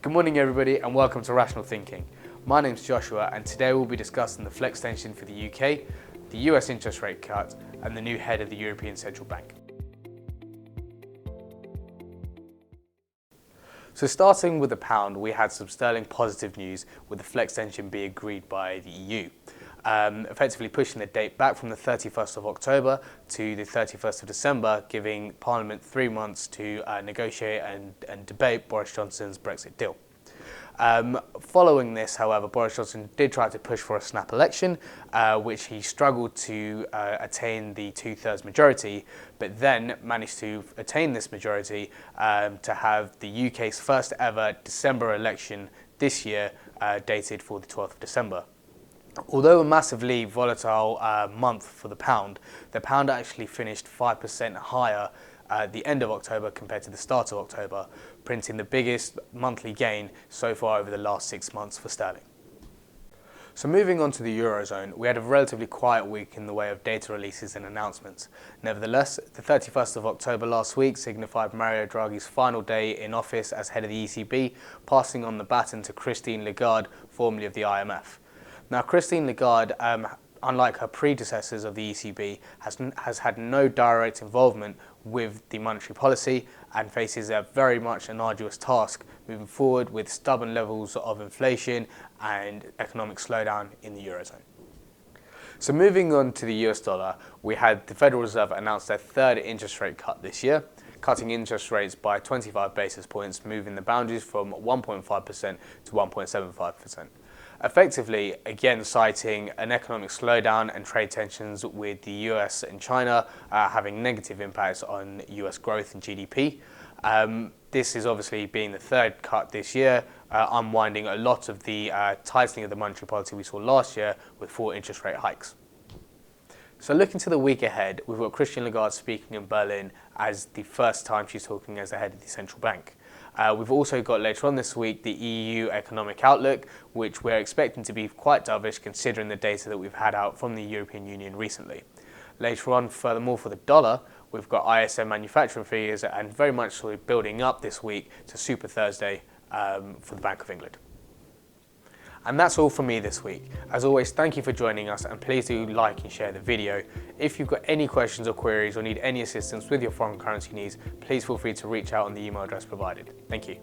Good morning everybody and welcome to Rational Thinking. My name's Joshua and today we'll be discussing the flex tension for the UK, the US interest rate cut and the new head of the European Central Bank. So starting with the pound, we had some sterling positive news with the flex tension being agreed by the EU. Effectively pushing the date back from the 31st of October to the 31st of December, giving Parliament 3 months to negotiate and debate Boris Johnson's Brexit deal. Following this, however, Boris Johnson did try to push for a snap election, which he struggled to attain the 2/3 majority, but then managed to attain this majority to have the UK's first ever December election this year, dated for the 12th of December. Although a massively volatile month for the pound actually finished 5% higher at the end of October compared to the start of October, printing the biggest monthly gain so far over the last 6 months for sterling. So moving on to the Eurozone, we had a relatively quiet week in the way of data releases and announcements. Nevertheless, the 31st of October last week signified Mario Draghi's final day in office as head of the ECB, passing on the baton to Christine Lagarde, formerly of the IMF. Now, Christine Lagarde, unlike her predecessors of the ECB, has had no direct involvement with the monetary policy and faces very much an arduous task moving forward with stubborn levels of inflation and economic slowdown in the Eurozone. So moving on to the US dollar, we had the Federal Reserve announce their third interest rate cut this year, cutting interest rates by 25 basis points, moving the boundaries from 1.5% to 1.75%. Effectively, again citing an economic slowdown and trade tensions with the US and China having negative impacts on US growth and GDP. This is obviously being the third cut this year, unwinding a lot of the tightening of the monetary policy we saw last year with 4 interest rate hikes. So looking to the week ahead, we've got Christine Lagarde speaking in Berlin as the first time she's talking as the head of the central bank. We've also got later on this week the EU economic outlook, which we're expecting to be quite dovish considering the data that we've had out from the European Union recently. Later on, furthermore, for the dollar, we've got ISM manufacturing figures and very much sort of building up this week to Super Thursday for the Bank of England. And that's all from me this week. As always, thank you for joining us and please do like and share the video. If you've got any questions or queries or need any assistance with your foreign currency needs, please feel free to reach out on the email address provided. Thank you.